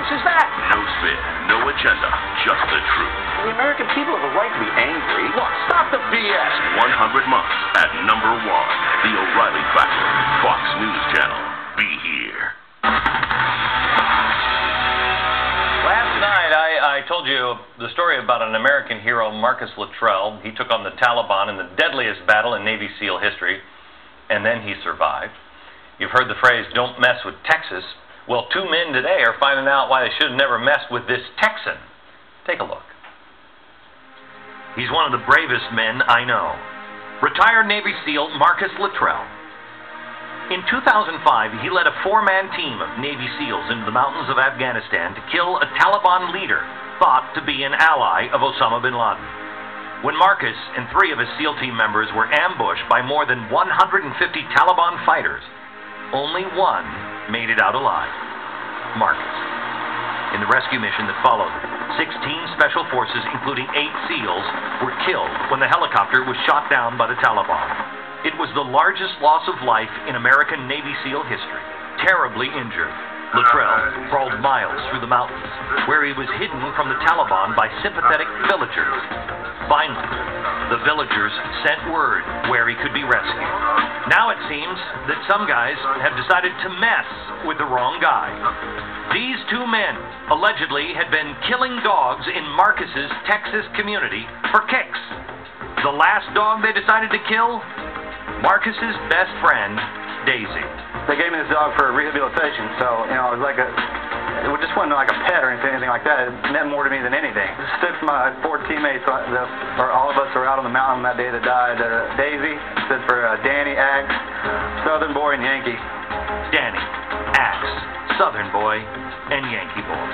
nonsense is that? No spin, no agenda, just the truth. The American people have a right to be angry. Look, stop the BS. 100 months at #1. The O'Reilly Factor. Fox News Channel. Be here. Last night, I told you the story about an American hero, Marcus Lutrell. He took on the Taliban in the deadliest battle in Navy SEAL history, and then he survived. You've heard the phrase, don't mess with Texas. Well, 2 men today are finding out why they should have never messed with this Texan. Take a look. He's one of the bravest men I know. Retired Navy SEAL Marcus Lutrell. In 2005, he led a 4-man team of Navy SEALs into the mountains of Afghanistan to kill a Taliban leader thought to be an ally of Osama bin Laden. When Marcus and 3 of his SEAL team members were ambushed by more than 150 Taliban fighters, only one made it out alive. Marcus. In the rescue mission that followed, 16 special forces, including 8 SEALs, were killed when the helicopter was shot down by the Taliban. It was the largest loss of life in American Navy SEAL history. Terribly injured, Lutrell crawled miles through the mountains, where he was hidden from the Taliban by sympathetic villagers. Finally, the villagers sent word where he could be rescued. Now it seems that some guys have decided to mess with the wrong guy. These 2 men allegedly had been killing dogs in Marcus's Texas community for kicks. The last dog they decided to kill? Marcus's best friend, Daisy. They gave me this dog for rehabilitation, so, it was like it just wasn't like a pet or anything like that. It meant more to me than anything. It stood for my 4 teammates, or all of us were out on the mountain that day that died. Daisy stood for Danny, Axe, Southern Boy, and Yankee. Danny, Axe, Southern Boy, and Yankee Boy.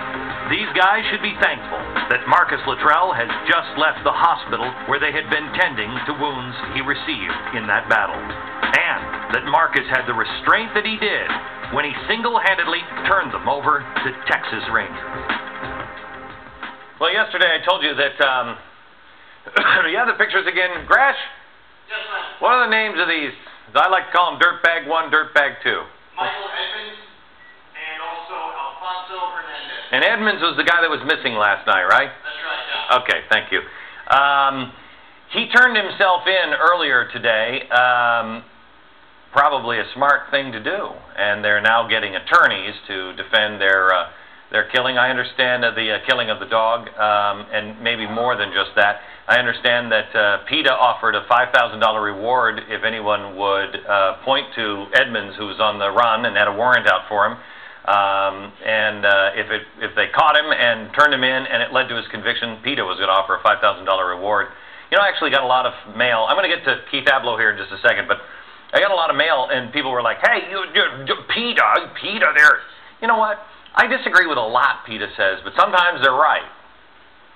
These guys should be thankful that Marcus Lutrell has just left the hospital where they had been tending to wounds he received in that battle. And that Marcus had the restraint that he did when he single-handedly turned them over to Texas Rangers. Well, yesterday I told you that, you have the pictures again, Grash? Yes, ma'am. What are the names of these? I like to call them Dirtbag 1, Dirtbag 2. Michael Edmonds and also Alfonso Hernandez. And Edmonds was the guy that was missing last night, right? That's right, yeah. Okay, thank you. He turned himself in earlier today. Probably a smart thing to do, and they're now getting attorneys to defend their killing. I understand the killing of the dog, and maybe more than just that. I understand that PETA offered a $5,000 reward if anyone would point to Edmonds, who was on the run and had a warrant out for him, and if they caught him and turned him in and it led to his conviction, PETA was going to offer a $5,000 reward. I actually got a lot of mail. I'm going to get to Keith Abloh here in just a second, but I got a lot of mail, and people were like, hey, PETA, there. You know what? I disagree with a lot PETA says, but sometimes they're right.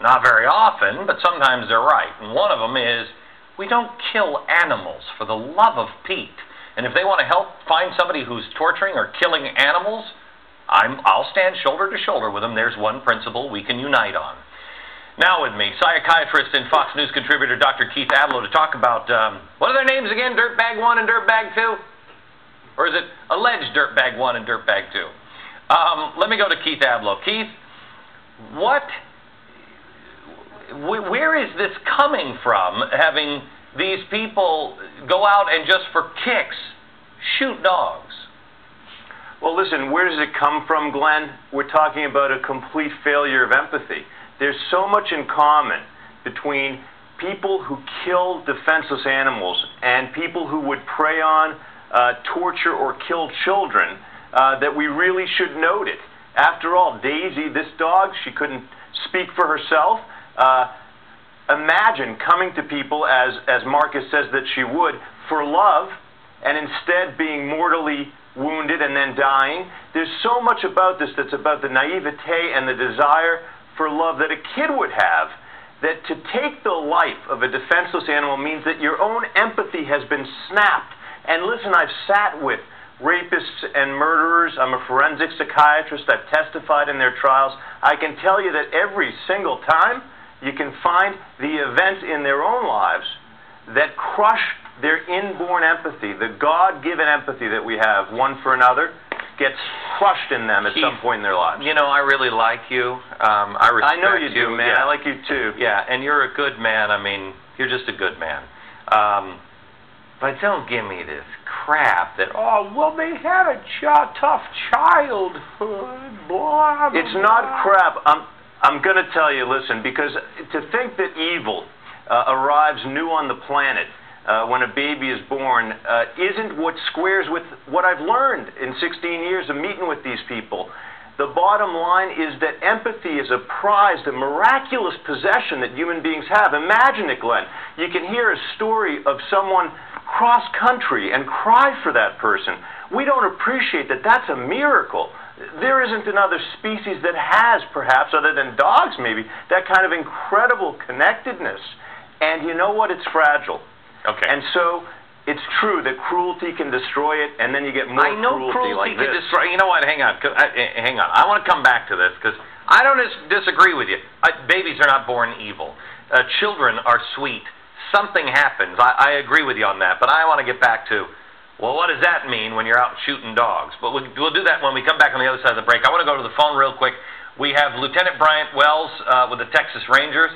Not very often, but sometimes they're right. And one of them is, we don't kill animals for the love of Pete. And if they want to help find somebody who's torturing or killing animals, I'll stand shoulder to shoulder with them. There's one principle we can unite on. Now with me, psychiatrist and Fox News contributor Dr. Keith Abloh to talk about, what are their names again, Dirtbag 1 and Dirtbag 2? Or is it alleged Dirtbag 1 and Dirtbag 2? Let me go to Keith Abloh. Keith, where is this coming from, having these people go out and just for kicks shoot dogs? Well, listen, where does it come from, Glenn? We're talking about a complete failure of empathy. There's so much in common between people who kill defenseless animals and people who would prey on, torture, or kill children that we really should note it. After all, Daisy, this dog, she couldn't speak for herself. Imagine coming to people, as Marcus says that she would, for love, and instead being mortally wounded and then dying. There's so much about this that's about the naivete and the desire for love that a kid would have, that to take the life of a defenseless animal means that your own empathy has been snapped. And listen, I've sat with rapists and murderers. I'm a forensic psychiatrist. I've testified in their trials. I can tell you that every single time you can find the events in their own lives that crush their inborn empathy, the God-given empathy that we have one for another. gets crushed in them at some point in their lives. You know, I really like you. I respect I know you do, man. Yeah. I like you too. Yeah, and you're a good man. I mean, you're just a good man. But don't give me this crap that, oh, well, they had a tough childhood, blah, blah, It's not crap. I'm going to tell you, listen, because to think that evil arrives new on the planet when a baby is born isn't what squares with what I've learned in 16 years of meeting with these people. The bottom line is that empathy is a prized, a miraculous possession that human beings have. Imagine it, Glenn. You can hear a story of someone cross-country and cry for that person. We don't appreciate that. That's a miracle. There isn't another species that has, perhaps, other than dogs maybe, that kind of incredible connectedness. And you know what? It's fragile. Okay. And so it's true that cruelty can destroy it, and then you get more I know cruelty like can this. destroy. You know what? Hang on. Hang on. I want to come back to this because I don't disagree with you. Babies are not born evil. Children are sweet. Something happens. I agree with you on that. But I want to get back to, well, what does that mean when you're out shooting dogs? But we'll do that when we come back on the other side of the break. I want to go to the phone real quick. We have Lieutenant Bryant Wells with the Texas Rangers.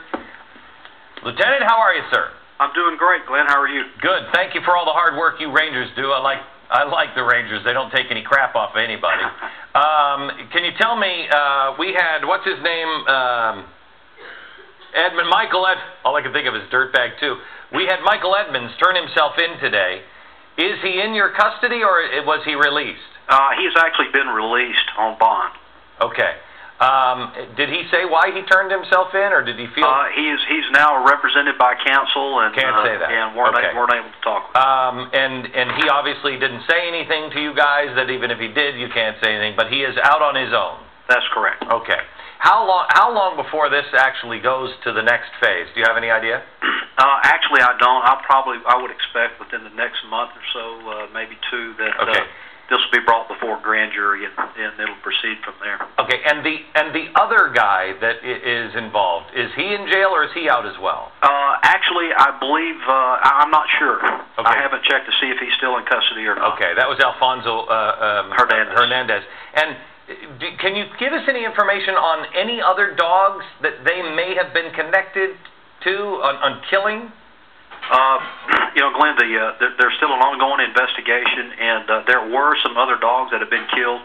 Lieutenant, how are you, sir? I'm doing great, Glenn. How are you? Good. Thank you for all the hard work you Rangers do. I like the Rangers. They don't take any crap off of anybody. Can you tell me, we had, what's his name, all I can think of is Dirtbag 2. We had Michael Edmonds turn himself in today. Is he in your custody or was he released? He's actually been released on bond. Okay. Did he say why he turned himself in, or did he feel... He's now represented by counsel and... Can't say that. And weren't able to talk with him. And he obviously didn't say anything to you guys, that even if he did, you can't say anything, but he is out on his own. That's correct. Okay. How long before this actually goes to the next phase? Do you have any idea? Actually, I don't. I would expect within the next month or so, maybe two, that this will be brought before grand jury, and it'll proceed from there. Okay, and the other guy that is involved, is he in jail or is he out as well? Actually, I believe, I'm not sure. Okay. I haven't checked to see if he's still in custody or not. Okay, that was Alfonso Hernandez. And can you give us any information on any other dogs that they may have been connected to on killing? You know, Glenn, there's still an ongoing investigation, and there were some other dogs that have been killed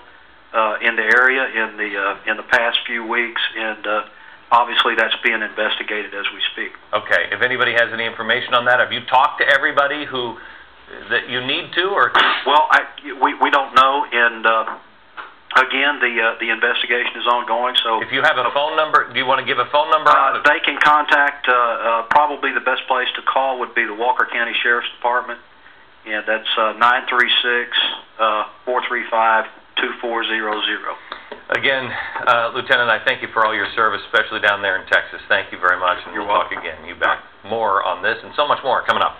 in the area in the past few weeks, and obviously that's being investigated as we speak. Okay. If anybody has any information on that, have you talked to everybody that you need to, or? Well, we don't know, and again, the investigation is ongoing. So if you have a phone number, do you want to give a phone number? They can contact. Probably the best place to call would be the Walker County Sheriff's Department, and that's 936-435-2400. Again, Lieutenant, I thank you for all your service, especially down there in Texas. Thank you very much. And You're we'll talk again. You bet. More on this and so much more coming up.